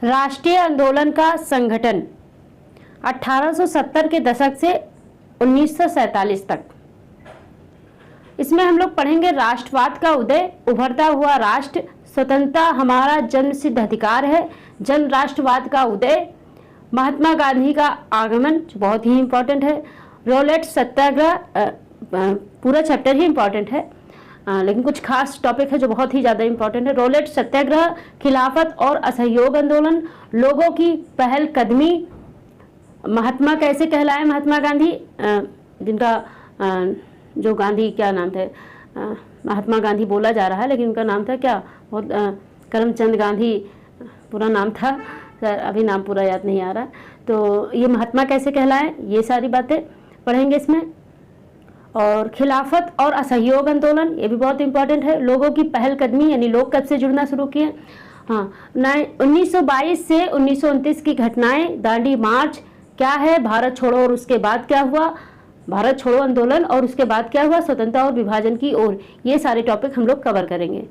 राष्ट्रीय आंदोलन का संगठन 1870 के दशक से 1947 तक। इसमें हम लोग पढ़ेंगे राष्ट्रवाद का उदय, उभरता हुआ राष्ट्र, स्वतंत्रता हमारा जन्मसिद्ध अधिकार है, जन राष्ट्रवाद का उदय, महात्मा गांधी का आगमन जो बहुत ही इंपॉर्टेंट है, रॉलेट सत्याग्रह, पूरा चैप्टर ही इंपॉर्टेंट है लेकिन कुछ खास टॉपिक है जो बहुत ही ज़्यादा इंपॉर्टेंट है। रॉलेट सत्याग्रह, खिलाफत और असहयोग आंदोलन, लोगों की पहल कदमी, महात्मा कैसे कहलाए महात्मा गांधी, जिनका जो गांधी क्या नाम थे, महात्मा गांधी बोला जा रहा है लेकिन उनका नाम था क्या, बहुत करमचंद गांधी पूरा नाम था, अभी नाम पूरा याद नहीं आ रहा। तो ये महात्मा कैसे कहलाए, ये सारी बातें पढ़ेंगे इसमें। और खिलाफत और असहयोग आंदोलन, ये भी बहुत इंपॉर्टेंट है। लोगों की पहल कदमी, यानी लोग कब से जुड़ना शुरू किए। हाँ, 1922 से 1929 की घटनाएं, दांडी मार्च क्या है, भारत छोड़ो और उसके बाद क्या हुआ, भारत छोड़ो आंदोलन और उसके बाद क्या हुआ, स्वतंत्रता और विभाजन की ओर, ये सारे टॉपिक हम लोग कवर करेंगे।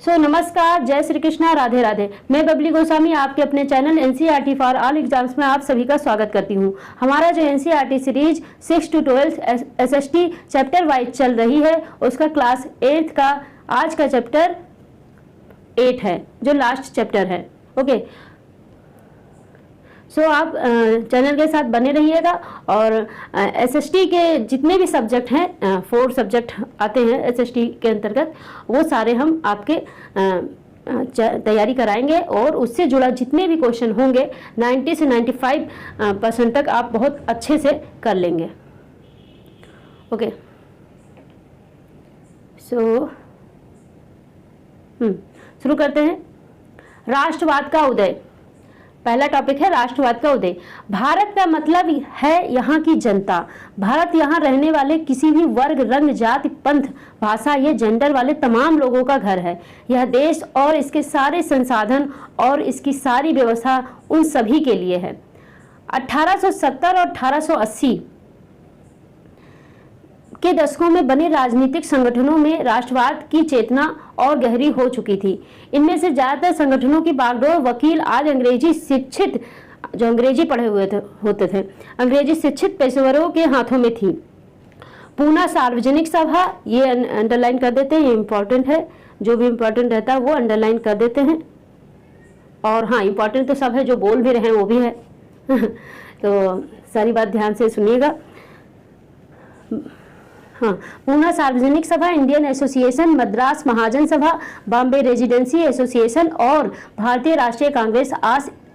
नमस्कार, जय श्री कृष्णा, राधे राधे। मैं बबली गोस्वामी आपके अपने channel NCERT for all exams में आप सभी का स्वागत करती हूं। हमारा जो NCERT series 6 to 12 SST chapter wise चल रही है, उसका क्लास 8 का आज का चैप्टर 8 है जो लास्ट चैप्टर है। ओके, आप चैनल के साथ बने रहिएगा और एसएसटी के जितने भी सब्जेक्ट हैं, 4 सब्जेक्ट आते हैं एसएसटी के अंतर्गत, वो सारे हम आपके तैयारी कराएंगे और उससे जुड़ा जितने भी क्वेश्चन होंगे 90 से 95% तक आप बहुत अच्छे से कर लेंगे। ओके, शुरू करते हैं। राष्ट्रवाद का उदय, पहला टॉपिक है राष्ट्रवाद का उदय। भारत का मतलब है यहाँ की जनता। भारत यहाँ रहने वाले किसी भी वर्ग, रंग, जाति, पंथ, भाषा या जेंडर वाले तमाम लोगों का घर है। यह देश और इसके सारे संसाधन और इसकी सारी व्यवस्था उन सभी के लिए है। 1870 और 1880 के दशकों में बने राजनीतिक संगठनों में राष्ट्रवाद की चेतना और गहरी हो चुकी थी। इनमें से ज्यादातर संगठनों की बागडोर वकील आज अंग्रेजी शिक्षित, जो अंग्रेजी पढ़े हुए होते थे, अंग्रेजी शिक्षित पेशेवरों के हाथों में थी। पूना सार्वजनिक सभा, ये अंडरलाइन कर देते हैं, ये इंपॉर्टेंट है, जो भी इंपॉर्टेंट रहता है वो अंडरलाइन कर देते हैं। और हाँ, इंपॉर्टेंट तो सब है, जो बोल भी रहे हैं वो भी है तो सारी बात ध्यान से सुनिएगा। हाँ, पूना सार्वजनिक सभा, इंडियन एसोसिएशन, मद्रास महाजन सभा, बॉम्बे रेजिडेंसी एसोसिएशन और भारतीय राष्ट्रीय कांग्रेस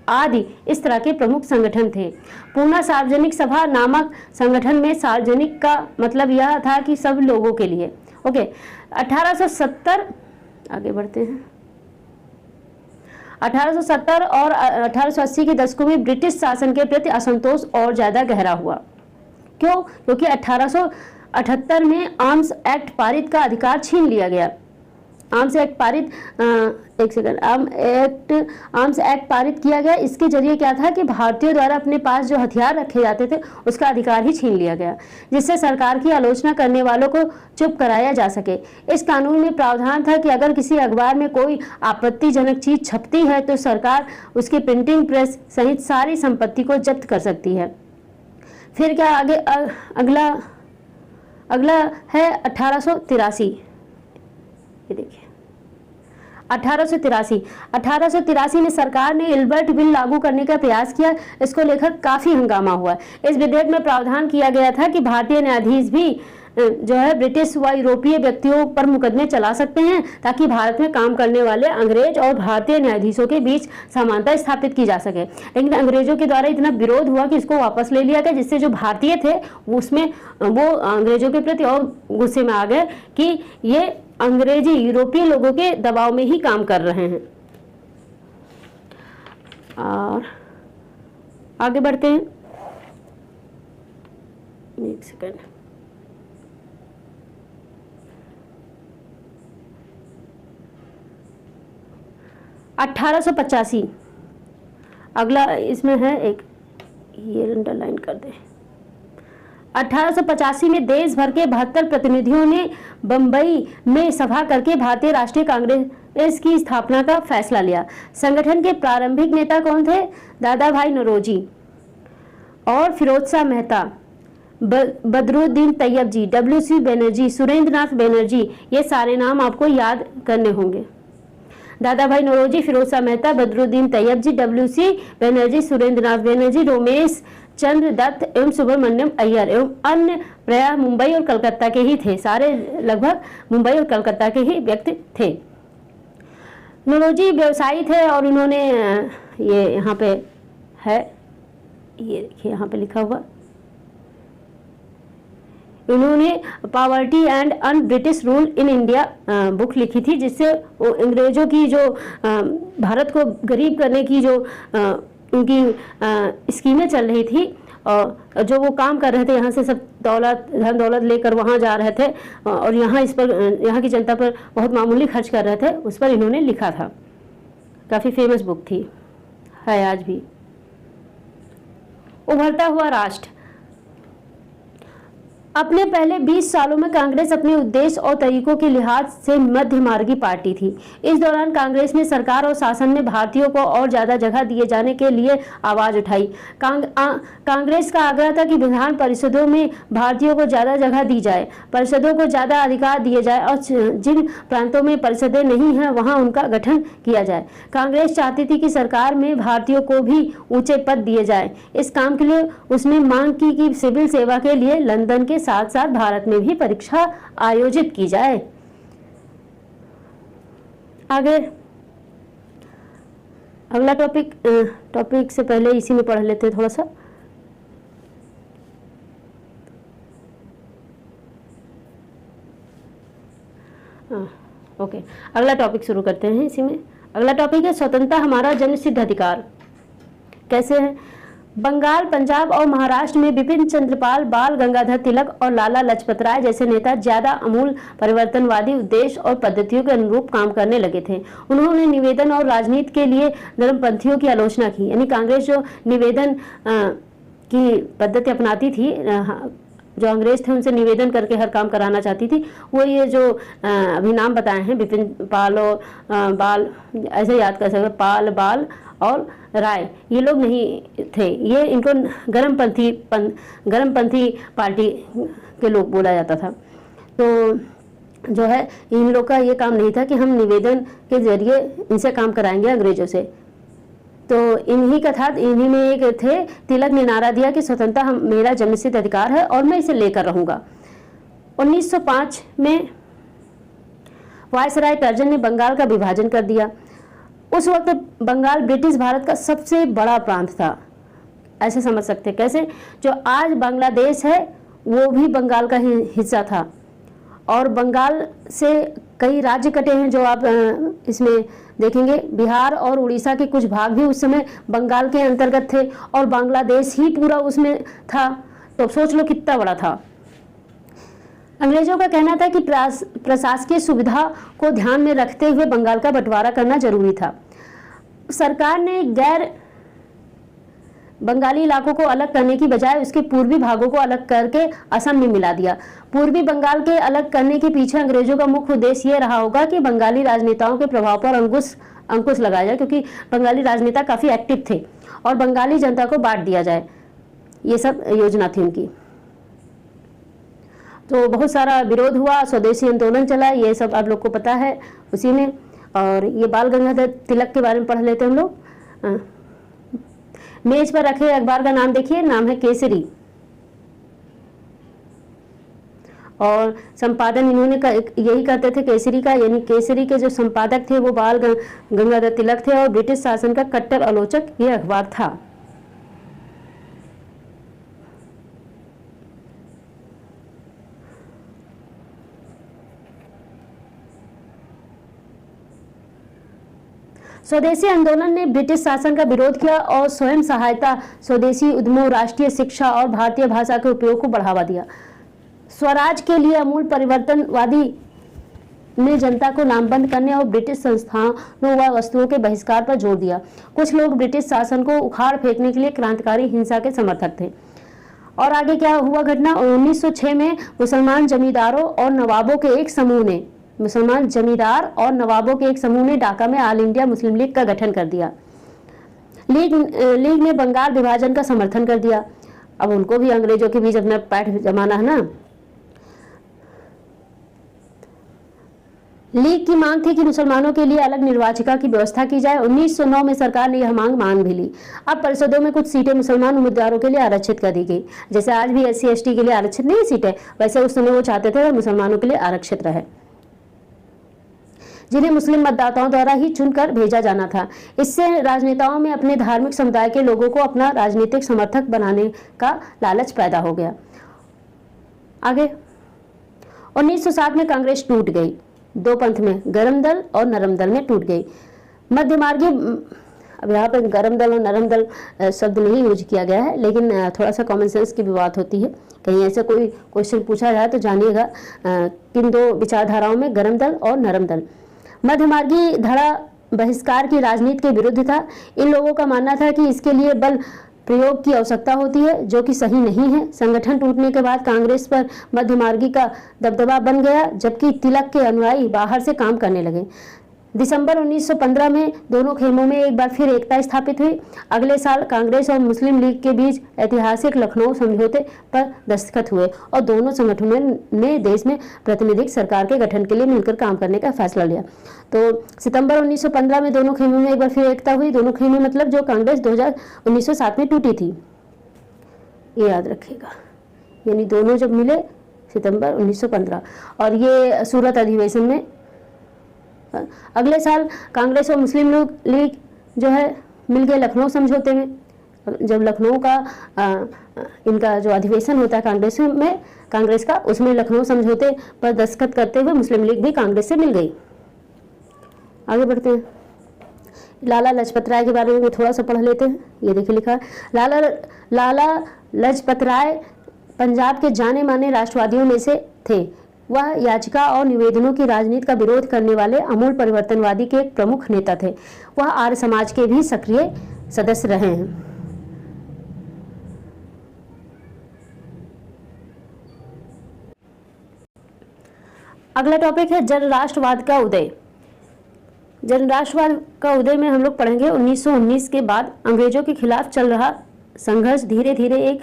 आदि इस तरह के प्रमुख संगठन थे। पूना सार्वजनिक सभा नामक संगठन में सार्वजनिक का मतलब यह था कि सब लोगों के लिए। ओके, 1870 आगे बढ़ते हैं। 1870 और 1880 के दशकों में ब्रिटिश शासन के प्रति असंतोष और ज्यादा गहरा हुआ। क्यों? क्योंकि 1878 में आर्म्स एक्ट पारित का अधिकार छीन लिया गया। आर्म्स एक्ट पारित आर्म्स एक्ट पारित किया गया। इसके जरिए क्या था कि भारतीयों द्वारा अपने पास जो हथियार रखे जाते थे उसका अधिकार ही छीन लिया गया, जिससे सरकार की आलोचना करने वालों को चुप कराया जा सके। इस कानून में प्रावधान था कि अगर किसी अखबार में कोई आपत्तिजनक चीज छपती है तो सरकार उसकी प्रिंटिंग प्रेस सहित सारी संपत्ति को जब्त कर सकती है। फिर क्या आगे अगला है 1883। ये देखिए 1883 में सरकार ने इल्बर्ट बिल लागू करने का प्रयास किया। इसको लेकर काफी हंगामा हुआ। इस विधेयक में प्रावधान किया गया था कि भारतीय न्यायाधीश भी जो है ब्रिटिश व यूरोपीय व्यक्तियों पर मुकदमे चला सकते हैं, ताकि भारत में काम करने वाले अंग्रेज और भारतीय न्यायाधीशों के बीच समानता स्थापित की जा सके। लेकिन अंग्रेजों के द्वारा इतना विरोध हुआ कि इसको वापस ले लिया गया, जिससे जो भारतीय थे उसमें वो अंग्रेजों के प्रति और गुस्से में आ गए कि ये अंग्रेजी यूरोपीय लोगों के दबाव में ही काम कर रहे हैं। और आगे बढ़ते हैं, एक सेकंड। $1885 अगला इसमें है एक, ये अंडरलाइन कर दे। 1885 में देश भर के 72 प्रतिनिधियों ने बंबई में सभा करके भारतीय राष्ट्रीय इसकी स्थापना का फैसला लिया। संगठन के प्रारंभिक नेता कौन थे? दादा भाई नौरोजी और फिरोज शाह मेहता, बदरुद्दीन तैयब जी, WC बनर्जी, सुरेंद्र नाथ बनर्जी, ये सारे नाम आपको याद करने होंगे। दादा भाई नौरोजी, फिरोज शाह मेहता, बदरुद्दीन तैयब जी, WC बनर्जी, सुरेंद्र नाथ बनर्जी, रोमेश चंद्र दत्त एवं सुब्रमण्यम अय्यर एवं अन्य प्राय मुंबई और कलकत्ता के ही थे। सारे लगभग मुंबई और कलकत्ता के ही व्यक्ति थे। नौरोजी व्यवसायी थे और इन्होंने ये यहाँ पे है, ये देखिए यहाँ पे लिखा हुआ, उन्होंने poverty and un British rule in India book लिखी थी, जिससे अंग्रेजों की जो भारत को गरीब करने की जो उनकी स्कीमें चल रही थी और जो वो काम कर रहे थे, यहाँ से सब धन दौलत लेकर वहाँ जा रहे थे और यहाँ इस पर यहाँ की जनता पर बहुत मामूली खर्च कर रहे थे, उस पर इन्होंने लिखा था। काफ़ी फेमस बुक थी, है आज भी। उभरता हुआ राष्ट्र। अपने पहले 20 सालों में कांग्रेस अपने उद्देश्य और तरीकों के लिहाज से मध्यमार्गी पार्टी थी। इस दौरान कांग्रेस ने सरकार और शासन में भारतीयों को और ज्यादा जगह दिए जाने के लिए आवाज उठाई। कांग्रेस का आग्रह था कि विधान परिषदों में भारतीयों को ज्यादा जगह दी जाए, परिषदों को ज्यादा अधिकार दिए जाए और जिन प्रांतों में परिषदें नहीं हैं वहां उनका गठन किया जाए। कांग्रेस चाहती थी कि सरकार में भारतीयों को भी ऊंचे पद दिए जाए। इस काम के लिए उसने मांग की कि सिविल सेवा के लिए लंदन के साथ साथ भारत में भी परीक्षा आयोजित की जाए। आगे अगला टॉपिक से पहले इसी में पढ़ लेते हैं थोड़ा सा। ओके, अगला टॉपिक शुरू करते हैं इसी में। अगला टॉपिक है स्वतंत्रता हमारा जन्मसिद्ध अधिकार। कैसे है? बंगाल, पंजाब और महाराष्ट्र में बिपिन चंद्रपाल, बाल गंगाधर तिलक और लाला लाजपत राय जैसे नेता ज्यादा अमूल परिवर्तनवादी उद्देश्य और पद्धतियों के अनुरूप काम करने लगे थे। उन्होंने निवेदन और राजनीति के लिए धर्मपंथियों की आलोचना की। यानी कांग्रेस जो निवेदन की पद्धति अपनाती थी, जो अंग्रेज थे उनसे निवेदन करके हर काम कराना चाहती थी, वो ये जो अभी नाम बताए हैं बिपिन पाल और बाल, ऐसे याद कर सकते, पाल, बाल और राय, ये लोग नहीं थे। ये इनको गरमपंथी पार्टी के लोग बोला जाता था। तो जो है इन लोग का ये काम नहीं था कि हम निवेदन के जरिए इनसे काम कराएंगे अंग्रेजों से। तो इन्हीं का था, इन्हीं में एक थे, तिलक ने नारा दिया कि स्वतंत्रता मेरा जन्मसिद्ध अधिकार है और मैं इसे लेकर रहूंगा। 1905 में वायसराय टर्जन ने बंगाल का विभाजन कर दिया। उस वक्त बंगाल ब्रिटिश भारत का सबसे बड़ा प्रांत था, ऐसे समझ सकते। कैसे? जो आज बांग्लादेश है वो भी बंगाल का ही हिस्सा था और बंगाल से कई राज्य कटे हैं जो आप इसमें देखेंगे। बिहार और उड़ीसा के कुछ भाग भी उस समय बंगाल के अंतर्गत थे और बांग्लादेश ही पूरा उसमें था। तो सोच लो कितना बड़ा था। अंग्रेजों का कहना था कि प्रशासकीय सुविधा को ध्यान में रखते हुए बंगाल का बंटवारा करना जरूरी था। सरकार ने गैर बंगाली इलाकों को अलग करने की बजाय उसके पूर्वी भागों को अलग करके असम में मिला दिया। पूर्वी बंगाल के अलग करने के पीछे अंग्रेजों का मुख्य उद्देश्य यह रहा होगा कि बंगाली राजनेताओं के प्रभाव पर अंकुश लगाया जाए, क्योंकि बंगाली राजनेता काफी एक्टिव थे, और बंगाली जनता को बांट दिया जाए। ये सब योजना थी उनकी। तो बहुत सारा विरोध हुआ, स्वदेशी आंदोलन चला, ये सब आप लोग को पता है उसी में। और ये बाल गंगाधर तिलक के बारे में पढ़ लेते हैं हम लोग। मेज पर रखे अखबार का नाम देखिए, नाम है केसरी, और संपादन इन्होंने यही करते थे केसरी का। यानी केसरी के जो संपादक थे वो बाल गंगाधर तिलक थे और ब्रिटिश शासन का कट्टर आलोचक ये अखबार था। स्वदेशी आंदोलन ने ब्रिटिश शासन का विरोध किया और स्वयं सहायता, स्वदेशी उद्यमों, राष्ट्रीय शिक्षा और भारतीय भाषा के उपयोग को बढ़ावा दिया। स्वराज के लिए अमूल परिवर्तनवादी ने जनता को नामबंद करने और ब्रिटिश संस्थानों व वस्तुओं के बहिष्कार पर जोर दिया। कुछ लोग ब्रिटिश शासन को उखाड़ फेंकने के लिए क्रांतिकारी हिंसा के समर्थक थे। और आगे क्या हुआ घटना? 1906 में मुसलमान जमींदारों और नवाबों के एक समूह ने मुसलमान जमींदार और नवाबों के एक समूह ने ढाका में ऑल इंडिया मुस्लिम लीग का गठन कर दिया। लीग ने बंगाल विभाजन का समर्थन कर दिया। अब उनको भी अंग्रेजों के बीच अपना पैठ जमाना है ना। लीग की मांग थी कि मुसलमानों के लिए अलग निर्वाचिका की व्यवस्था की जाए। 1909 में सरकार ने यह मांग मान भी ली। अब परिषदों में कुछ सीटें मुसलमान उम्मीदवारों के लिए आरक्षित कर दी गई। जैसे आज भी SC ST के लिए आरक्षित नहीं सीटें, वैसे उस समय वो चाहते थे मुसलमानों के लिए आरक्षित रहे, जिन्हें मुस्लिम मतदाताओं द्वारा ही चुनकर भेजा जाना था। इससे राजनेताओं में अपने धार्मिक समुदाय के लोगों को अपना राजनीतिक समर्थक बनाने का लालच पैदा हो गया। आगे 1907 में कांग्रेस टूट गई। दो पंथ में, गरम दल और नरम दल में टूट गई। मध्यमार्गी, अब यहाँ पर गरम दल और नरम दल शब्द नहीं यूज किया गया है, लेकिन थोड़ा सा कॉमन सेंस की भी बात होती है। कहीं ऐसा कोई क्वेश्चन पूछा जाए तो जानिएगा किन दो विचारधाराओं में, गरम दल और नरम दल। मध्यमार्गी धड़ा बहिष्कार की राजनीति के विरुद्ध था। इन लोगों का मानना था कि इसके लिए बल प्रयोग की आवश्यकता होती है, जो कि सही नहीं है। संगठन टूटने के बाद कांग्रेस पर मध्यमार्गी का दबदबा बन गया, जबकि तिलक के अनुयायी बाहर से काम करने लगे। दिसंबर 1915 में दोनों खेमों में एक बार फिर एकता स्थापित हुई। अगले साल कांग्रेस और मुस्लिम लीग के बीच ऐतिहासिक लखनऊ समझौते पर दस्तखत हुए और दोनों संगठनों ने देश में प्रातिनिधिक सरकार के गठन के लिए मिलकर काम करने का फैसला लिया। तो सितंबर 1915 में दोनों खेमों में एक बार फिर एकता हुई। दोनों खेमे मतलब जो कांग्रेस 1907 में टूटी थी, ये याद रखिएगा। यानी दोनों जब मिले सितंबर 1915, और ये सूरत अधिवेशन में। अगले साल कांग्रेस और मुस्लिम लीग जो है मिल गए लखनऊ समझौते में। जब लखनऊ का इनका जो अधिवेशन होता है कांग्रेस का, उसमें लखनऊ समझौते पर दस्तखत करते हुए मुस्लिम लीग भी कांग्रेस से मिल गई। आगे बढ़ते हैं। लाला लाजपत राय के बारे में थोड़ा सा पढ़ लेते हैं। ये देखिए लिखा है, लाला लाजपत राय पंजाब के जाने माने राष्ट्रवादियों में से थे। वह याचिका और निवेदनों की राजनीति का विरोध करने वाले अमूल परिवर्तनवादी के एक प्रमुख नेता थे। वह आर्य समाज के भी सक्रिय सदस्य रहे हैं। अगला टॉपिक है जनराष्ट्रवाद का उदय। जनराष्ट्रवाद का उदय में हम लोग पढ़ेंगे 1919 के बाद अंग्रेजों के खिलाफ चल रहा संघर्ष धीरे धीरे एक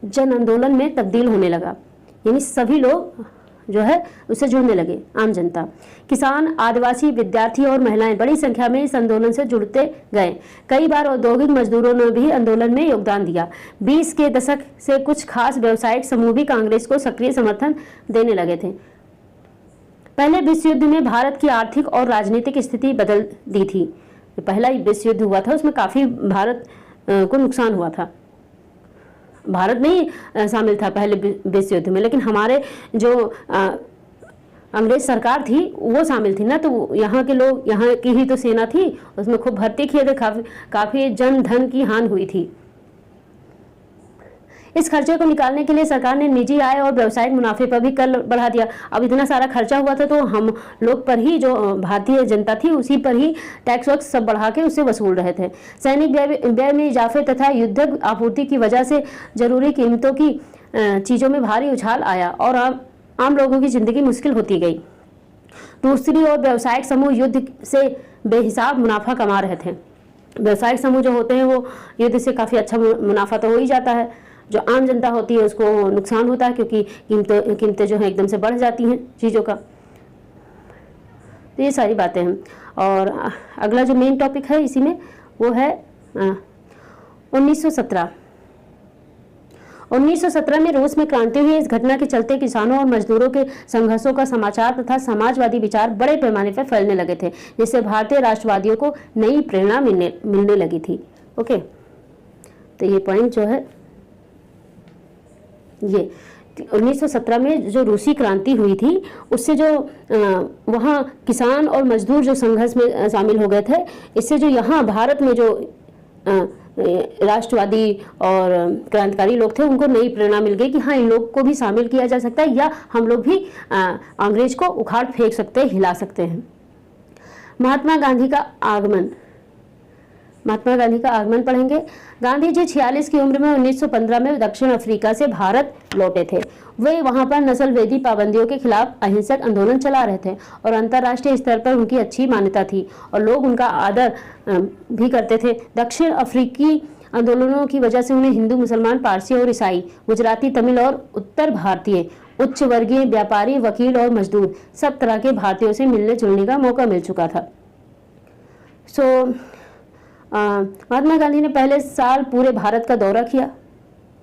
जन आंदोलन में तब्दील होने लगा। यानी सभी लोग जो है उससे जुड़ने लगे, आम जनता, किसान, आदिवासी, विद्यार्थी और महिलाएं बड़ी संख्या में इस आंदोलन से जुड़ते गए। कई बार औद्योगिक मजदूरों ने भी आंदोलन में योगदान दिया। 20 के दशक से कुछ खास व्यावसायिक समूह भी कांग्रेस को सक्रिय समर्थन देने लगे थे। पहले विश्व युद्ध में भारत की आर्थिक और राजनीतिक स्थिति बदल दी थी। पहला विश्व युद्ध हुआ था, उसमें काफी भारत को नुकसान हुआ था। भारत नहीं शामिल था पहले विश्व युद्ध में, लेकिन हमारे जो अंग्रेज सरकार थी वो शामिल थी ना, तो यहाँ के लोग, यहाँ की ही तो सेना थी, उसमें खूब भर्ती किए थे, काफी जन धन की हानि हुई थी। इस खर्चे को निकालने के लिए सरकार ने निजी आय और व्यावसायिक मुनाफे पर भी कर बढ़ा दिया। अब इतना सारा खर्चा हुआ था तो हम लोग पर ही, जो भारतीय जनता थी उसी पर ही टैक्स वैक्स सब बढ़ा के उससे वसूल रहे थे। सैनिक व्यय में इजाफे तथा युद्धक आपूर्ति की वजह से जरूरी कीमतों की चीज़ों में भारी उछाल आया और आम लोगों की जिंदगी मुश्किल होती गई। दूसरी ओर व्यावसायिक समूह युद्ध से बेहिसाब मुनाफा कमा रहे थे। व्यावसायिक समूह जो होते हैं वो युद्ध से काफ़ी अच्छा मुनाफा तो हो ही जाता है, जो आम जनता होती है उसको नुकसान होता है, क्योंकि कीमतें जो है एकदम से बढ़ जाती हैं चीज़ों का। तो ये सारी बातें हैं। और अगला जो मेन टॉपिक है इसी में वो है 1917। 1917 में रूस में क्रांति हुई। इस घटना के चलते किसानों और मजदूरों के संघर्षों का समाचार तथा समाजवादी विचार बड़े पैमाने पर फैलने लगे थे, जिससे भारतीय राष्ट्रवादियों को नई प्रेरणा मिलने लगी थी। ओके, तो ये पॉइंट जो है ये 1917 में जो रूसी क्रांति हुई थी उससे जो वहाँ किसान और मजदूर जो संघर्ष में शामिल हो गए थे, इससे जो यहाँ भारत में जो राष्ट्रवादी और क्रांतिकारी लोग थे उनको नई प्रेरणा मिल गई कि हाँ, इन लोग को भी शामिल किया जा सकता है, या हम लोग भी अंग्रेज को उखाड़ फेंक सकते हैं, हिला सकते हैं। महात्मा गांधी का आगमन। महात्मा गांधी का आगमन पढ़ेंगे। गांधी जी 46 की उम्र में 1915 में दक्षिण अफ्रीका से भारत लौटे थे। वे वहां पर नस्लवेदी पाबंदियों के खिलाफ अहिंसक आंदोलन चला रहे थे और अंतर्राष्ट्रीय स्तर पर उनकी अच्छी मान्यता थी और लोग उनका आदर भी करते थे। दक्षिण अफ्रीकी आंदोलनों की वजह से उन्हें हिंदू, मुसलमान, पारसी और ईसाई, गुजराती, तमिल और उत्तर भारतीय, उच्च वर्गीय, व्यापारी, वकील और मजदूर सब तरह के भारतीयों से मिलने जुलने का मौका मिल चुका था। महात्मा गांधी ने पहले साल पूरे भारत का दौरा किया।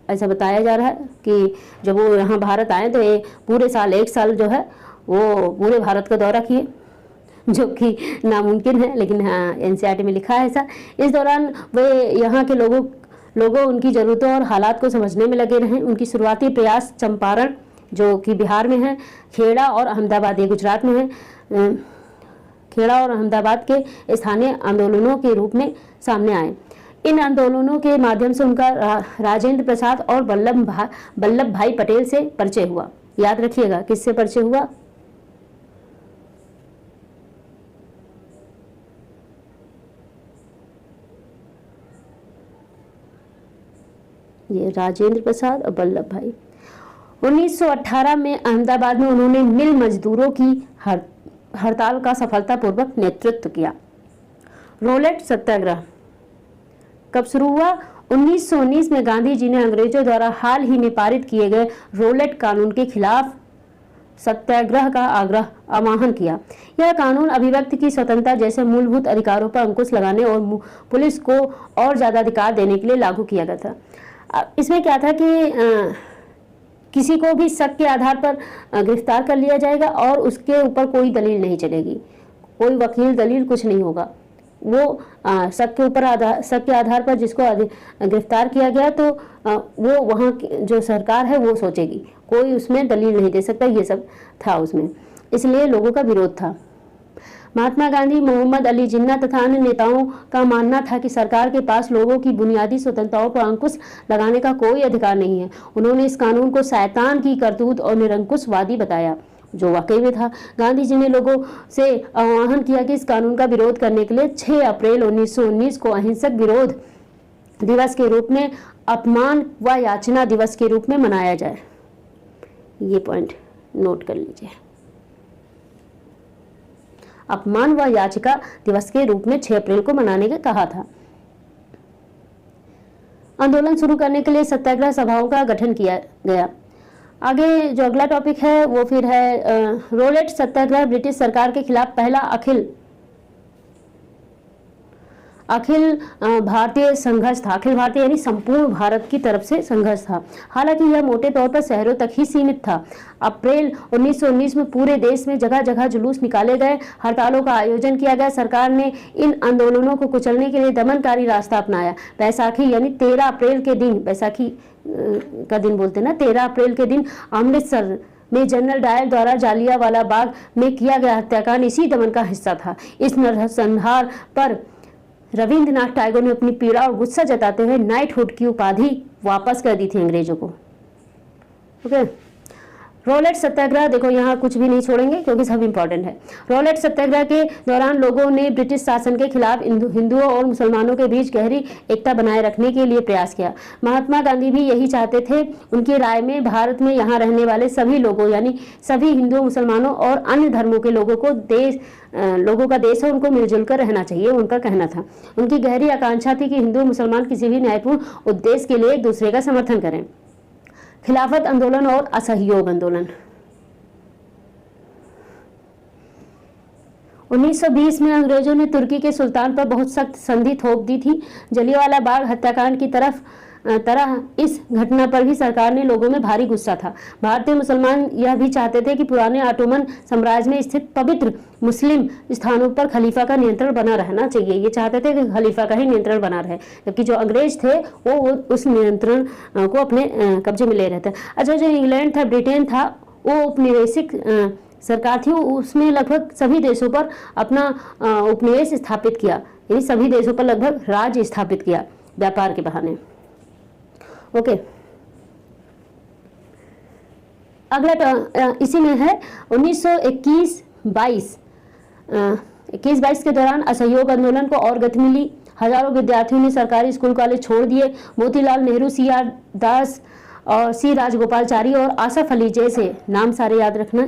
ऐसा बताया जा रहा है कि जब वो यहाँ भारत आए तो पूरे साल, एक साल जो है वो पूरे भारत का दौरा किए, जो कि नामुमकिन है, लेकिन हाँ एनसीईआरटी में लिखा है ऐसा। इस दौरान वे यहाँ के लोगों उनकी ज़रूरतों और हालात को समझने में लगे रहे। उनकी शुरुआती प्रयास चंपारण, जो कि बिहार में है, खेड़ा और अहमदाबाद, ये गुजरात में है, खेड़ा और अहमदाबाद के स्थानीय आंदोलनों के रूप में सामने आए। इन आंदोलनों के माध्यम से उनका राजेंद्र प्रसाद और वल्लभ भाई पटेल से परिचय हुआ। याद रखिएगा किससे परिचय हुआ? ये राजेंद्र प्रसाद और वल्लभ भाई। 1918 में अहमदाबाद में उन्होंने मिल मजदूरों की हड़ताल का सफलतापूर्वक नेतृत्व किया। रोलेट सत्याग्रह कब शुरू हुआ? 1919 में गांधी जी ने अंग्रेजों द्वारा हाल ही में पारित किए गए रोलेट कानून के खिलाफ सत्याग्रह का आह्वान किया। यह कानून अभिव्यक्ति की स्वतंत्रता जैसे मूलभूत अधिकारों पर अंकुश लगाने और पुलिस को और ज्यादा अधिकार देने के लिए लागू किया गया था। इसमें क्या था कि किसी को भी शक के आधार पर गिरफ्तार कर लिया जाएगा और उसके ऊपर कोई दलील नहीं चलेगी, कोई वकील दलील कुछ नहीं होगा। वो शक के आधार पर जिसको गिरफ्तार किया गया तो वो वहाँ जो सरकार है वो सोचेगी, कोई उसमें दलील नहीं दे सकता। ये सब था उसमें, इसलिए लोगों का विरोध था। महात्मा गांधी, मोहम्मद अली जिन्ना तथा अन्य नेताओं का मानना था कि सरकार के पास लोगों की बुनियादी स्वतंत्रताओं पर अंकुश लगाने का कोई अधिकार नहीं है। उन्होंने इस कानून को शैतान की करतूत और निरंकुशवादी बताया, जो वाकई में था। गांधी जी ने लोगों से आह्वान किया कि इस कानून का विरोध करने के लिए 6 अप्रैल 1919 को अहिंसक विरोध दिवस के रूप में अपमान व याचना दिवस के रूप में मनाया जाए। ये पॉइंट नोट कर लीजिए। अपमान व याचिका दिवस के रूप में 6 अप्रैल को मनाने का कहा था। आंदोलन शुरू करने के लिए सत्याग्रह सभाओं का गठन किया गया। आगे जो अगला टॉपिक है वो फिर है रोलेट सत्याग्रह। ब्रिटिश सरकार के खिलाफ पहला अखिल भारतीय संघर्ष था। अखिल भारतीय यानी संपूर्ण भारत की तरफ से संघर्ष था। हालांकि यह मोटे तौर पर शहरों तक ही सीमित था। अप्रैल 1919 में पूरे देश में जगह जगह जुलूस निकाले गए, हड़तालों का आयोजन किया गया। सरकार ने इन आंदोलनों को कुचलने के लिए दमनकारी रास्ता अपनाया। बैसाखी यानी 13 अप्रैल के दिन, बैसाखी का दिन बोलते ना, 13 अप्रैल के दिन अमृतसर में जनरल डायर द्वारा जालियांवाला बाग में किया गया हत्याकांड इसी दमन का हिस्सा था। इस नरसंहार पर रविंद्रनाथ टैगोर ने अपनी पीड़ा और गुस्सा जताते हुए नाइटहुड की उपाधि वापस कर दी थी अंग्रेजों को। ओके, रोलेट सत्याग्रह, देखो यहाँ कुछ भी नहीं छोड़ेंगे क्योंकि सब इंपॉर्टेंट है। रोलेट सत्याग्रह के दौरान लोगों ने ब्रिटिश शासन के खिलाफ हिंदुओं और मुसलमानों के बीच गहरी एकता बनाए रखने के लिए प्रयास किया। महात्मा गांधी भी यही चाहते थे। उनकी राय में भारत में यहाँ रहने वाले सभी लोगों यानी सभी हिंदुओं, मुसलमानों और अन्य धर्मों के लोगों का देश है, उनको मिलजुल कर रहना चाहिए, उनका कहना था। उनकी गहरी आकांक्षा थी कि हिंदू मुसलमान किसी भी न्यायपूर्ण उद्देश्य के लिए एक दूसरे का समर्थन करें। खिलाफत आंदोलन और असहयोग आंदोलन। 1920 में अंग्रेजों ने तुर्की के सुल्तान पर बहुत सख्त संधि थोप दी थी। जलियांवाला बाग हत्याकांड की तरह इस घटना पर भी सरकार ने लोगों में भारी गुस्सा था। भारतीय मुसलमान यह भी चाहते थे कि पुराने ऑटोमन साम्राज्य में स्थित पवित्र मुस्लिम स्थानों पर खलीफा का नियंत्रण बना रहना चाहिए। ये चाहते थे कि खलीफा का ही नियंत्रण बना रहे, जबकि जो अंग्रेज थे वो उस नियंत्रण को अपने कब्जे में ले रहे थे। अच्छा, जो इंग्लैंड था, ब्रिटेन था, वो उपनिवेशिक सरकार थी, उसमें लगभग सभी देशों पर अपना उपनिवेश स्थापित किया, यानी सभी देशों पर लगभग राज स्थापित किया व्यापार के बहाने। ओके, अगला इसी में है 1921-22 के दौरान असहयोग आंदोलन को और गति मिली। हजारों विद्यार्थियों ने सरकारी स्कूल कॉलेज छोड़ दिए। मोतीलाल नेहरू, CR दास और C राजगोपालचारी और आसफ अली जैसे नाम सारे याद रखना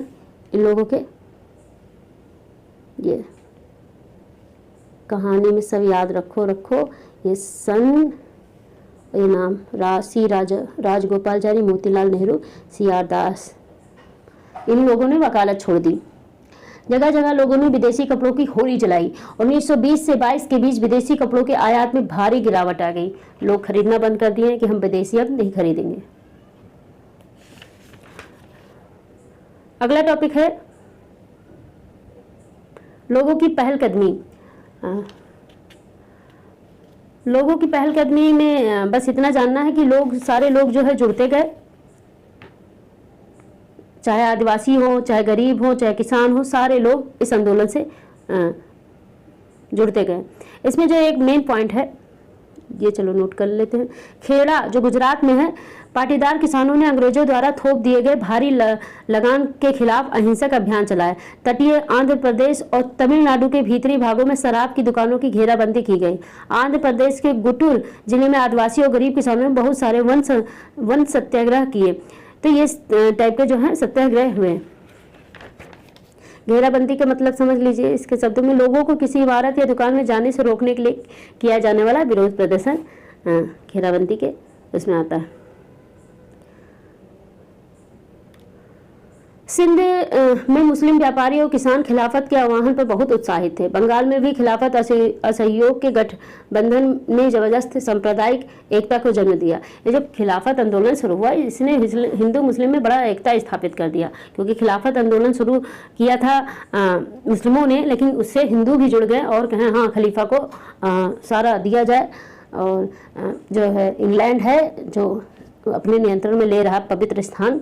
इन लोगों के, ये कहानी में सब याद रखो। ये नाम C राजगोपालचारी, मोतीलाल नेहरू, CR दास, इन लोगों ने वकालत छोड़ दी। जगह जगह लोगों ने विदेशी कपड़ों की होली जलाई। 1920 से 22 के बीच विदेशी कपड़ों के आयात में भारी गिरावट आ गई। लोग खरीदना बंद कर दिए कि हम विदेशी अब नहीं खरीदेंगे। अगला टॉपिक है लोगों की पहलकदमी। लोगों की पहलकदमी में बस इतना जानना है कि सारे लोग जो है जुड़ते गए, चाहे आदिवासी हो, चाहे गरीब हो, चाहे किसान हो, सारे लोग इस आंदोलन से जुड़ते गए। इसमें जो एक मेन पॉइंट है, ये चलो नोट कर लेते हैं। खेड़ा जो गुजरात में है, पाटीदार किसानों ने अंग्रेजों द्वारा थोप दिए गए भारी लगान के खिलाफ अहिंसक अभियान चलाया। तटीय आंध्र प्रदेश और तमिलनाडु के भीतरी भागों में शराब की दुकानों की घेराबंदी की गई। आंध्र प्रदेश के गुंटूर जिले में आदिवासी और गरीब किसानों ने बहुत सारे वन सत्याग्रह किए। तो ये टाइप के जो है सत्याग्रह हुए। घेराबंदी का मतलब समझ लीजिए, इसके शब्दों में लोगों को किसी इमारत या दुकान में जाने से रोकने के लिए किया जाने वाला विरोध प्रदर्शन घेराबंदी के उसमें आता है। सिंध में मुस्लिम व्यापारी और किसान खिलाफत के आह्वान पर बहुत उत्साहित थे। बंगाल में भी खिलाफत असहयोग के गठबंधन ने जबरदस्त सांप्रदायिक एकता को जन्म दिया। ये जब खिलाफत आंदोलन शुरू हुआ, इसने हिंदू मुस्लिम में बड़ा एकता स्थापित कर दिया, क्योंकि खिलाफत आंदोलन शुरू किया था मुस्लिमों ने, लेकिन उससे हिंदू भी जुड़ गए और कहें हाँ खलीफा को सारा दिया जाए। और जो है इंग्लैंड है जो अपने नियंत्रण में ले रहा पवित्र स्थान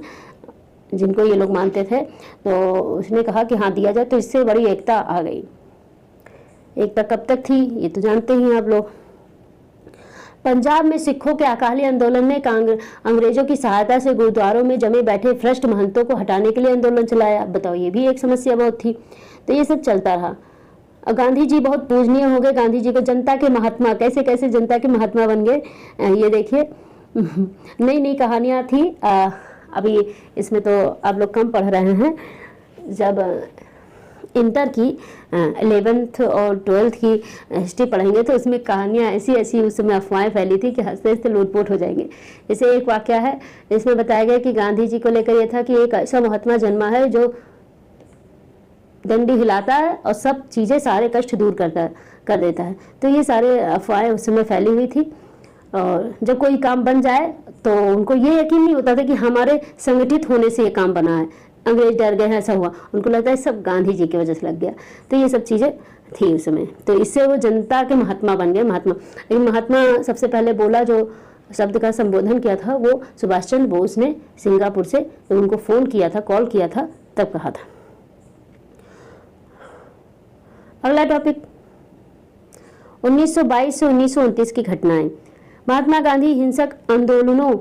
जिनको ये लोग मानते थे, तो उसने कहा कि हाँ दिया जाए, तो इससे बड़ी एकता आ गई। एकता कब तक थी ये तो जानते ही हैं आप लोग। पंजाब में सिखों के अकाली आंदोलन ने अंग्रेजों की सहायता से गुरुद्वारों में जमे बैठे भ्रष्ट महंतों को हटाने के लिए आंदोलन चलाया। बताओ, ये भी एक समस्या बहुत थी। तो ये सब चलता रहा। गांधी जी बहुत पूजनीय हो गए। गांधी जी को जनता के महात्मा, कैसे कैसे जनता के महात्मा बन गए, ये देखिए। नई नई कहानियाँ थी। अभी इसमें तो आप लोग कम पढ़ रहे हैं। जब इंटर की 11th और 12th की हिस्ट्री पढ़ेंगे तो उसमें कहानियाँ ऐसी ऐसी उस समय अफवाहें फैली थी कि हंसते हंसते लूटपोट हो जाएंगे। जैसे एक वाकया है, इसमें बताया गया कि गांधी जी को लेकर यह था कि एक ऐसा महात्मा जन्मा है जो डंडी हिलाता है और सब चीज़ें सारे कष्ट दूर कर देता है। तो ये सारे अफवाहें उस समय फैली हुई थी। और जब कोई काम बन जाए तो उनको ये यकीन नहीं होता था कि हमारे संगठित होने से ये काम बना है, अंग्रेज डर गए हैं, ऐसा हुआ। उनको लगता है सब गांधी जी की वजह से लग गया। तो ये सब चीज़ें थी उस समय। तो इससे वो जनता के महात्मा बन गए, महात्मा। लेकिन महात्मा सबसे पहले बोला, जो शब्द का संबोधन किया था वो सुभाष चंद्र बोस ने सिंगापुर से उनको फ़ोन किया था, कॉल किया था, तब कहा था। अगला टॉपिक 1922 से 1929 की घटनाएं। महात्मा गांधी हिंसक आंदोलनों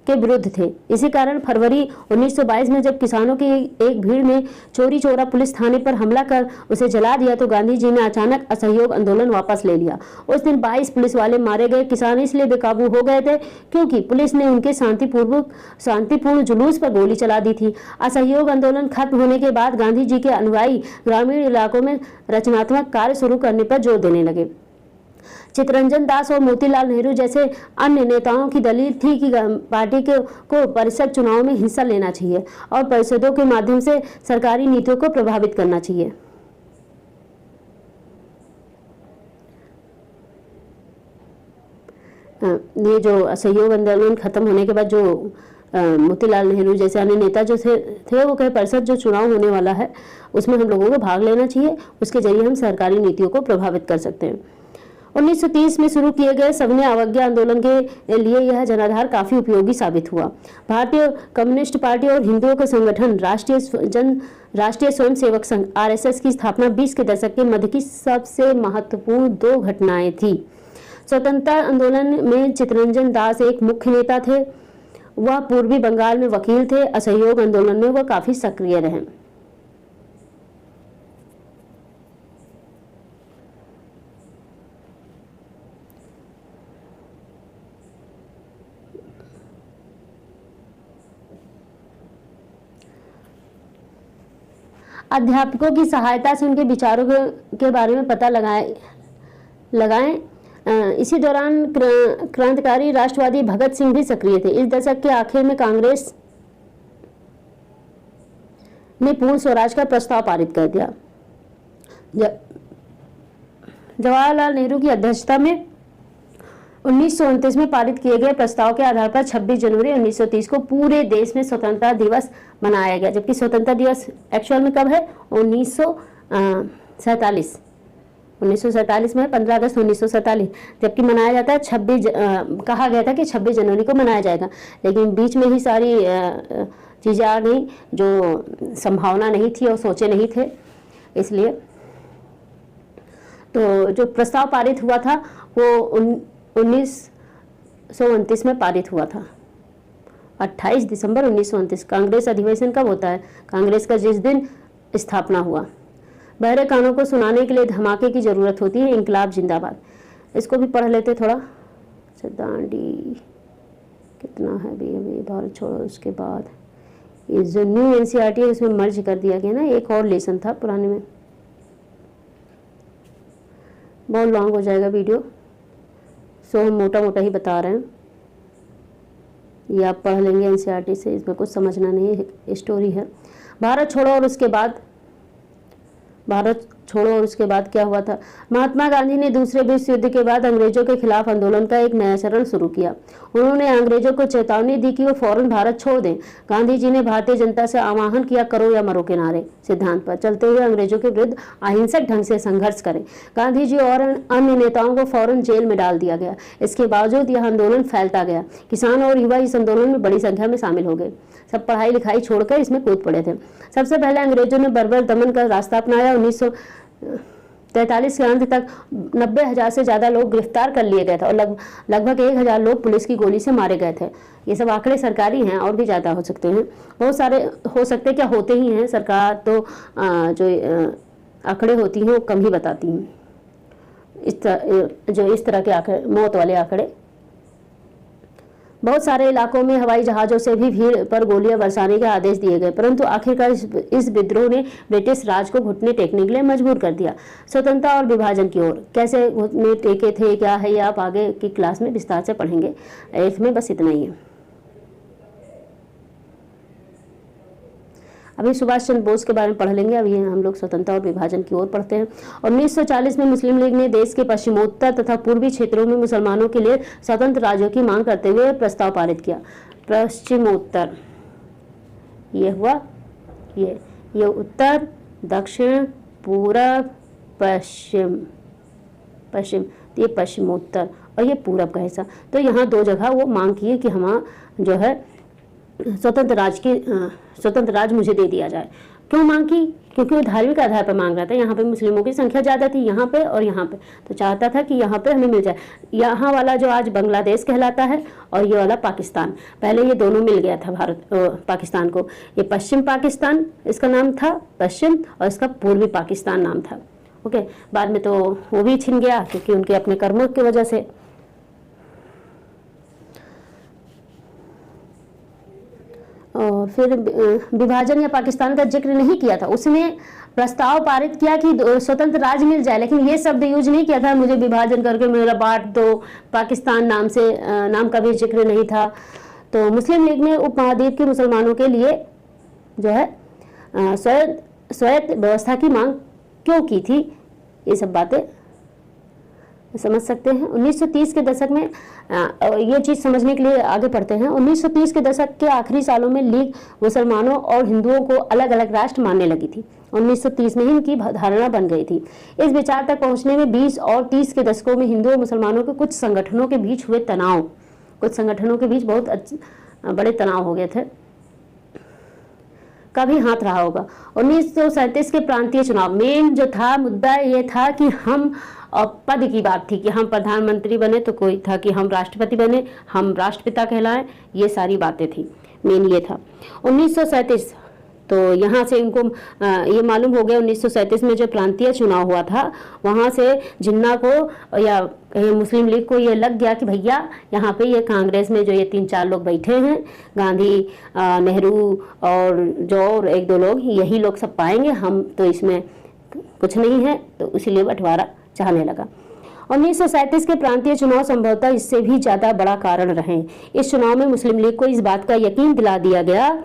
के विरुद्ध थे। इसी कारण फरवरी 1922 में जब किसानों की एक भीड़ ने चोरी चोरा पुलिस थाने पर हमला कर उसे जला दिया तो गांधी जी ने अचानक असहयोग आंदोलन वापस ले लिया। उस दिन 22 पुलिस वाले मारे गए। किसान इसलिए बेकाबू हो गए थे क्योंकि पुलिस ने उनके शांतिपूर्ण जुलूस पर गोली चला दी थी। असहयोग आंदोलन खत्म होने के बाद गांधी जी के अनुयायी ग्रामीण इलाकों में रचनात्मक कार्य शुरू करने पर जोर देने लगे। चित्तरंजन दास और मोतीलाल नेहरू जैसे अन्य नेताओं की दलील थी कि पार्टी को परिषद चुनाव में हिस्सा लेना चाहिए और परिषदों के माध्यम से सरकारी नीतियों को प्रभावित करना चाहिए। ये जो असहयोग आंदोलन खत्म होने के बाद जो मोतीलाल नेहरू जैसे अन्य नेता जो थे वो कहे परिषद जो चुनाव होने वाला है उसमें हम लोगों को भाग लेना चाहिए, उसके जरिए हम सरकारी नीतियों को प्रभावित कर सकते हैं। 1930 में शुरू किए गए सविनय अवज्ञा आंदोलन के लिए यह जनाधार काफी उपयोगी साबित हुआ। भारतीय कम्युनिस्ट पार्टी और हिंदुओं के संगठन राष्ट्रीय स्वयंसेवक संघ RSS की स्थापना 20 के दशक के मध्य की सबसे महत्वपूर्ण 2 घटनाएं थी। स्वतंत्रता आंदोलन में चित्तरंजन दास एक मुख्य नेता थे। वह पूर्वी बंगाल में वकील थे। असहयोग आंदोलन में वह काफी सक्रिय रहे। अध्यापकों की सहायता से उनके विचारों के बारे में पता लगाएं। इसी दौरान क्रांतिकारी राष्ट्रवादी भगत सिंह भी सक्रिय थे। इस दशक के आखिर में कांग्रेस ने पूर्ण स्वराज का प्रस्ताव पारित कर दिया। जवाहरलाल नेहरू की अध्यक्षता में 1929 में पारित किए गए प्रस्ताव के आधार पर 26 जनवरी 1930 को पूरे देश में स्वतंत्रता दिवस मनाया गया, जबकि स्वतंत्रता दिवस एक्चुअल में कब है? 1947 में 15 अगस्त 1947, जबकि मनाया जाता है कहा गया था कि 26 जनवरी को मनाया जाएगा, लेकिन बीच में ही सारी चीज़ें आ गई जो संभावना नहीं थी और सोचे नहीं थे। इसलिए तो जो प्रस्ताव पारित हुआ था वो 1929 में पारित हुआ था, 28 दिसंबर 1929। कांग्रेस अधिवेशन कब होता है? कांग्रेस का जिस दिन स्थापना हुआ। बहरे कानों को सुनाने के लिए धमाके की जरूरत होती है, इंकलाब जिंदाबाद। इसको भी पढ़ लेते थोड़ा। दांडी कितना है भी अभी, भारत छोड़ो। उसके बाद ये जो न्यू एनसीईआरटी है इसमें मर्ज कर दिया गया ना, एक और लेसन था पुराने में। बहुत लॉन्ग हो जाएगा वीडियो, सो हम मोटा मोटा ही बता रहे हैं। ये आप पढ़ लेंगे एनसीईआरटी से, इसमें कुछ समझना नहीं है, स्टोरी है। भारत छोड़ो और उसके बाद क्या हुआ था? महात्मा गांधी ने दूसरे विश्व युद्ध के बाद अंग्रेजों के खिलाफ आंदोलन का एक नया चरण शुरू किया। उन्होंने अंग्रेजों को चेतावनी दी कि वो फौरन भारत छोड़ दें। गांधी जी ने भारतीय जनता से आह्वान किया, करो या मरो के नारे सिद्धांत पर चलते हुए अंग्रेजों के विरुद्ध अहिंसक ढंग से संघर्ष करें। गांधी जी और अन्य नेताओं को फौरन जेल में डाल दिया गया। इसके बावजूद यह आंदोलन फैलता गया। किसान और युवा इस आंदोलन में बड़ी संख्या में शामिल हो गए। सब पढ़ाई लिखाई छोड़कर इसमें कूद पड़े थे। सबसे पहले अंग्रेजों ने बर्बर दमन का रास्ता अपनाया। 1943 के अंत तक 90,000 से ज्यादा लोग गिरफ्तार कर लिए गए थे और लगभग 1,000 लोग पुलिस की गोली से मारे गए थे। ये सब आंकड़े सरकारी हैं, और भी ज्यादा हो सकते हैं, बहुत सारे हो सकते हैं, क्या होते ही हैं। सरकार तो जो आंकड़े होती हैं वो कम ही बताती हैं, इस तरह के आंकड़े, मौत वाले आंकड़े। बहुत सारे इलाकों में हवाई जहाज़ों से भी भीड़ पर गोलियां बरसाने के आदेश दिए गए, परंतु आखिरकार इस विद्रोह ने ब्रिटिश राज को घुटने टेकने के लिए मजबूर कर दिया। स्वतंत्रता और विभाजन की ओर कैसे घुटने टेके थे, क्या है, ये आप आगे की क्लास में विस्तार से पढ़ेंगे। इसमें बस इतना ही है। अभी सुभाष चंद्र बोस के बारे में पढ़ लेंगे। अभी हम लोग स्वतंत्रता और विभाजन की ओर पढ़ते हैं। 1940 में मुस्लिम लीग ने देश के पश्चिमोत्तर तथा पूर्वी क्षेत्रों में मुसलमानों के लिए स्वतंत्र राज्यों की मांग करते हुए प्रस्ताव पारित किया। पश्चिमोत्तर ये हुआ, ये उत्तर, दक्षिण, पूरब, पश्चिम, ये पश्चिमोत्तर और ये पूरब का हिस्सा। तो यहाँ दो जगह वो मांग की है कि हम जो है स्वतंत्र राज मुझे दे दिया जाए। क्यों मांग की? क्योंकि वो धार्मिक आधार पर मांग रहा था। यहाँ पे मुस्लिमों की संख्या ज़्यादा थी, यहाँ पे और यहाँ पे, तो चाहता था कि यहाँ पे हमें मिल जाए। यहाँ वाला जो आज बांग्लादेश कहलाता है और ये वाला पाकिस्तान, पहले ये दोनों मिल गया था पाकिस्तान को। ये पश्चिम पाकिस्तान इसका नाम था, पश्चिम, और इसका पूर्वी पाकिस्तान नाम था। ओके, बाद में तो वो भी छिन गया क्योंकि उनके अपने कर्मों की वजह से। और फिर विभाजन या पाकिस्तान का जिक्र नहीं किया था। उसने प्रस्ताव पारित किया कि स्वतंत्र राज्य मिल जाए, लेकिन ये शब्द यूज नहीं किया था, मुझे विभाजन करके मेरा बांट दो पाकिस्तान नाम से, नाम का भी जिक्र नहीं था। तो मुस्लिम लीग ने उपमहाद्वीप के मुसलमानों के लिए जो है स्वायत्त व्यवस्था की मांग क्यों की थी, ये सब बातें समझ सकते हैं। 1930 के दशक में ये चीज़ समझने के लिए आगे बढ़ते हैं। 1930 के दशक के आखिरी सालों में लीग मुसलमानों और हिंदुओं को अलग अलग राष्ट्र मानने लगी थी। 1930 में ही इनकी धारणा बन गई थी। इस विचार तक पहुंचने में 20 और 30 के दशकों में हिंदू और मुसलमानों के कुछ संगठनों के बीच हुए तनाव, कुछ संगठनों के बीच बहुत बड़े तनाव हो गए थे, का भी हाथ रहा होगा। 1937 के प्रांतीय चुनाव, मेन जो था मुद्दा ये था कि हम, पद की बात थी कि हम प्रधानमंत्री बने, तो कोई था कि हम राष्ट्रपति बने, हम राष्ट्रपिता कहलाएं, ये सारी बातें थी, मेन ये था। 1937 तो यहाँ से इनको ये मालूम हो गया 1937 में जो प्रांतीय चुनाव हुआ था, वहाँ से जिन्ना को या मुस्लिम लीग को ये लग गया कि भैया यहाँ पे ये कांग्रेस में जो ये 3-4 लोग बैठे हैं, गांधी, नेहरू और जो और 1-2 लोग, यही लोग सब पाएंगे, हम तो इसमें कुछ नहीं है, तो इसीलिए बंटवारा चाहने लगा। 1937 के प्रांतीय चुनाव संभवतः इससे भी ज्यादा बड़ा कारण रहे। इस चुनाव में मुस्लिम लीग को इस बात का यकीन दिला दिया गया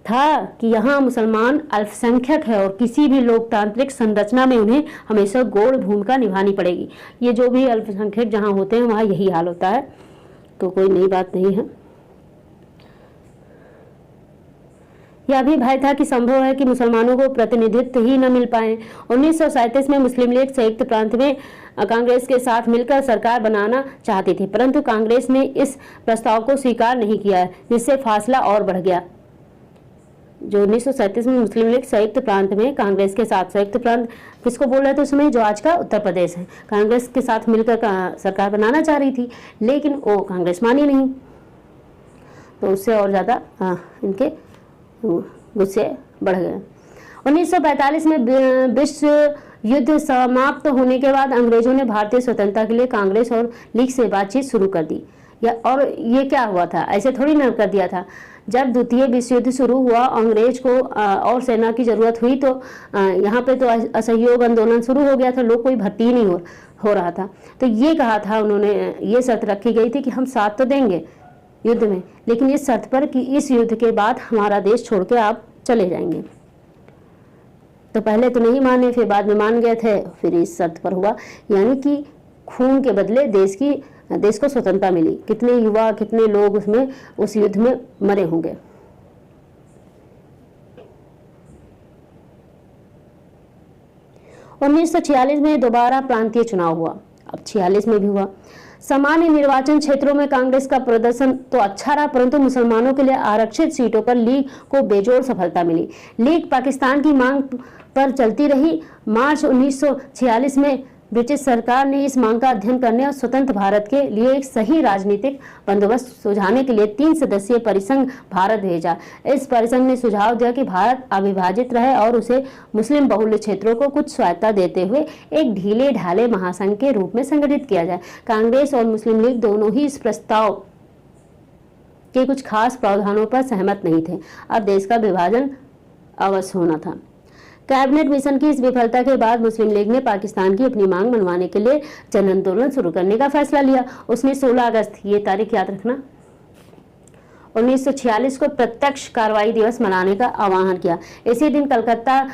था कि यहाँ मुसलमान अल्पसंख्यक है और किसी भी लोकतांत्रिक संरचना में उन्हें हमेशा गौण भूमिका निभानी पड़ेगी। ये जो भी अल्पसंख्यक जहाँ होते हैं वहाँ यही हाल होता है, तो कोई नई बात नहीं है। यह भी भय था कि संभव है कि मुसलमानों को प्रतिनिधित्व ही न मिल पाए। 1937 में मुस्लिम लीग संयुक्त प्रांत में कांग्रेस के साथ मिलकर सरकार बनाना चाहती थी, परंतु कांग्रेस ने इस प्रस्ताव को स्वीकार नहीं किया, जिससे फासला और बढ़ गया। जो 1937 में मुस्लिम लीग संयुक्त प्रांत में कांग्रेस के साथ, संयुक्त प्रांत किसको बोल रहे थे उस समय, जो आज का उत्तर प्रदेश है, कांग्रेस के साथ मिलकर सरकार बनाना चाह रही थी, लेकिन वो कांग्रेस मानी नहीं, तो उससे और ज्यादा इनके गुस्से बढ़ गए। 1945 में विश्व युद्ध समाप्त होने के बाद अंग्रेजों ने भारतीय स्वतंत्रता के लिए कांग्रेस और लीग से बातचीत शुरू कर दी। और ये क्या हुआ था, ऐसे थोड़ी ना कर दिया था। जब द्वितीय विश्व युद्ध शुरू हुआ, अंग्रेज को और सेना की जरूरत हुई, तो यहाँ पे तो असहयोग आंदोलन शुरू हो गया था, लोग कोई भर्ती नहीं हो रहा था। तो ये कहा था उन्होंने, ये शर्त रखी गई थी कि हम साथ तो देंगे युद्ध में, लेकिन इस शर्त पर कि इस युद्ध के बाद हमारा देश छोड़ के आप चले जाएंगे। तो पहले तो नहीं माने, फिर बाद में मान गए थे, फिर इस शर्त पर हुआ, यानी कि खून के बदले देश को स्वतंत्रता मिली। कितने युवा, कितने लोग उसमें उस युद्ध में मरे होंगे। और 1946 में दोबारा प्रांतीय चुनाव हुआ, अब 46 में भी हुआ। सामान्य निर्वाचन क्षेत्रों में कांग्रेस का प्रदर्शन तो अच्छा रहा, परंतु मुसलमानों के लिए आरक्षित सीटों पर लीग को बेजोड़ सफलता मिली। लीग पाकिस्तान की मांग पर चलती रही। मार्च 1946 में ब्रिटिश सरकार ने इस मांग का अध्ययन करने और स्वतंत्र भारत के लिए एक सही राजनीतिक बंदोबस्त सुझाने के लिए 3 सदस्यीय परिसंघ भारत भेजा। इस परिसंघ ने सुझाव दिया कि भारत अविभाजित रहे और उसे मुस्लिम बहुल क्षेत्रों को कुछ स्वायत्तता देते हुए एक ढीले ढाले महासंघ के रूप में संगठित किया जाए। कांग्रेस और मुस्लिम लीग दोनों ही इस प्रस्ताव के कुछ खास प्रावधानों पर सहमत नहीं थे। अब देश का विभाजन अवश्य होना था। कैबिनेट मिशन की इस विफलता के बाद मुस्लिम लीग ने पाकिस्तान की अपनी मांग मनवाने के लिए जन आंदोलन शुरू करने का फैसला लिया। उसने 16 अगस्त, ये तारीख याद रखना, 1946 को प्रत्यक्ष कार्रवाई दिवस मनाने का आह्वान किया। इसी दिन कलकत्ता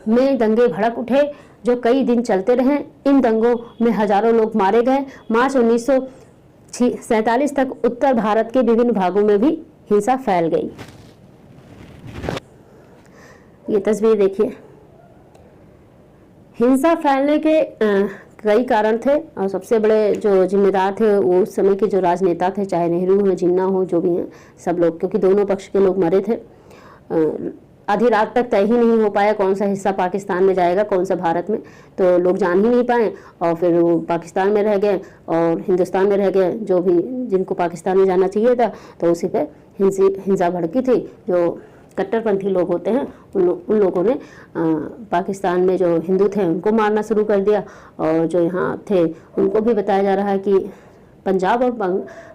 में दंगे भड़क उठे जो कई दिन चलते रहे। इन दंगों में हजारों लोग मारे गए। मार्च 1947 तक उत्तर भारत के विभिन्न भागों में भी हिंसा फैल गई। ये तस्वीर देखिए। हिंसा फैलने के कई कारण थे और सबसे बड़े जो जिम्मेदार थे वो उस समय के जो राजनेता थे, चाहे नेहरू हो, जिन्ना हो, जो भी हैं सब लोग, क्योंकि दोनों पक्ष के लोग मरे थे। आधी रात तक तय ही नहीं हो पाया कौन सा हिस्सा पाकिस्तान में जाएगा, कौन सा भारत में, तो लोग जान ही नहीं पाए और फिर वो पाकिस्तान में रह गए और हिंदुस्तान में रह गए। जो भी जिनको पाकिस्तान में जाना चाहिए था तो उसी पे हिंसा भड़की थी। जो कट्टरपंथी लोग होते हैं उन लोगों ने पाकिस्तान में जो हिंदू थे उनको मारना शुरू कर दिया, और जो यहाँ थे उनको भी बताया जा रहा है कि पंजाब और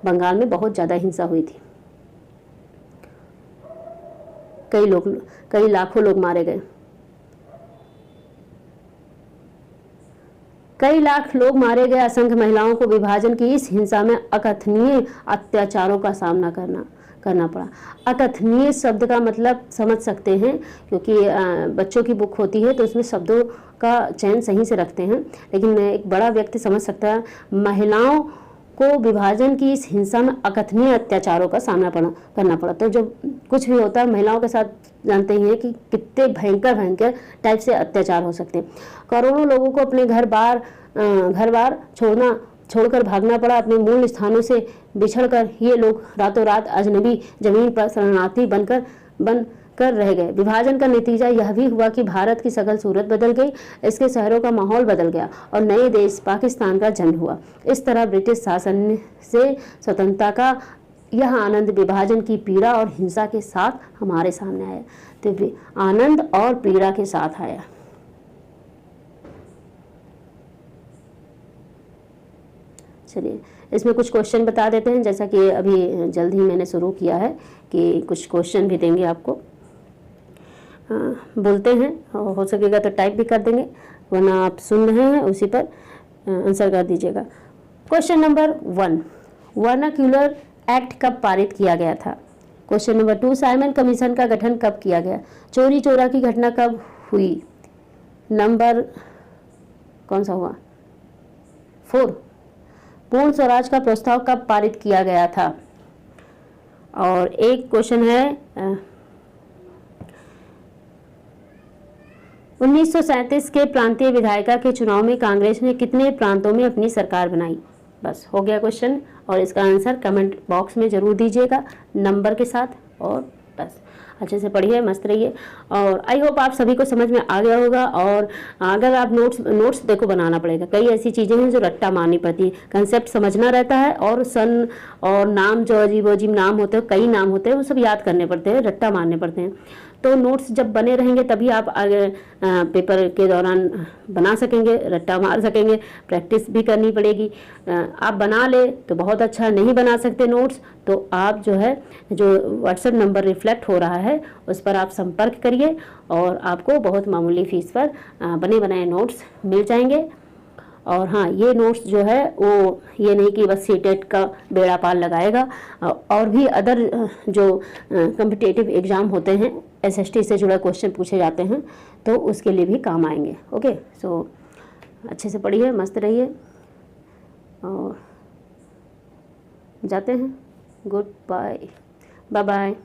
बंगाल में बहुत ज़्यादा हिंसा हुई थी। कई लाखों लोग मारे गए, कई लाख लोग मारे गए। असंख्य महिलाओं को विभाजन की इस हिंसा में अकथनीय अत्याचारों का सामना करना पड़ा। अकथनीय शब्द का मतलब समझ सकते हैं, क्योंकि बच्चों की बुक होती है तो उसमें शब्दों का चयन सही से रखते हैं, लेकिन एक बड़ा व्यक्ति समझ सकता है। महिलाओं को विभाजन की इस हिंसा में अकथनीय अत्याचारों का सामना करना पड़ा। तो जब कुछ भी होता है महिलाओं के साथ, जानते ही हैं कि कितने भयंकर टाइप से अत्याचार हो सकते हैं। करोड़ों लोगों को अपने घर बार छोड़कर भागना पड़ा। अपने मूल स्थानों से बिछड़कर ये लोग रातों रात अजनबी जमीन पर शरणार्थी बनकर रह गए। विभाजन का नतीजा यह भी हुआ कि भारत की सकल सूरत बदल गई, इसके शहरों का माहौल बदल गया और नए देश पाकिस्तान का जन्म हुआ। इस तरह ब्रिटिश शासन से स्वतंत्रता का यह आनंद विभाजन की पीड़ा और हिंसा के साथ हमारे सामने आया। तो आनंद और पीड़ा के साथ आया। चलिए इसमें कुछ क्वेश्चन बता देते हैं, जैसा कि अभी जल्द ही मैंने शुरू किया है कि कुछ क्वेश्चन भी देंगे आपको। बोलते हैं, हो सकेगा तो टाइप भी कर देंगे, वरना आप सुन रहे हैं उसी पर आंसर कर दीजिएगा। क्वेश्चन नंबर 1, वर्नाक्यूलर एक्ट कब पारित किया गया था? क्वेश्चन नंबर 2, साइमन कमीशन का गठन कब किया गया? चोरी चोरा की घटना कब हुई? नंबर कौन सा हुआ? 4, पूर्ण स्वराज का प्रस्ताव कब पारित किया गया था? और एक क्वेश्चन है 1937 के प्रांतीय विधायिका के चुनाव में कांग्रेस ने कितने प्रांतों में अपनी सरकार बनाई? बस हो गया क्वेश्चन, और इसका आंसर कमेंट बॉक्स में जरूर दीजिएगा नंबर के साथ। और बस अच्छे से पढ़िए, मस्त रहिए, और आई होप आप सभी को समझ में आ गया होगा। और अगर आप नोट्स देखो बनाना पड़ेगा, कई ऐसी चीज़ें हैं जो रट्टा मारनी पड़ती है, कंसेप्ट समझना रहता है, और सन और नाम जो अजीब अजीब नाम होते हैं, कई नाम होते हैं, वो सब याद करने पड़ते हैं, रट्टा मारने पड़ते हैं। तो नोट्स जब बने रहेंगे तभी आप आगे पेपर के दौरान बना सकेंगे, रट्टा मार सकेंगे, प्रैक्टिस भी करनी पड़ेगी। आप बना ले तो बहुत अच्छा, नहीं बना सकते नोट्स तो आप जो है, जो व्हाट्सएप नंबर रिफ्लेक्ट हो रहा है उस पर आप संपर्क करिए, और आपको बहुत मामूली फीस पर बने बनाए नोट्स मिल जाएंगे। और हाँ, ये नोट्स जो है वो ये नहीं कि बस सीटेट का बेड़ा पार लगाएगा, और भी अदर जो कॉम्पिटिटिव एग्ज़ाम होते हैं, एसएसटी से जुड़ा क्वेश्चन पूछे जाते हैं, तो उसके लिए भी काम आएंगे। ओके, सो अच्छे से पढ़िए, मस्त रहिए, और जाते हैं। Good bye, bye bye.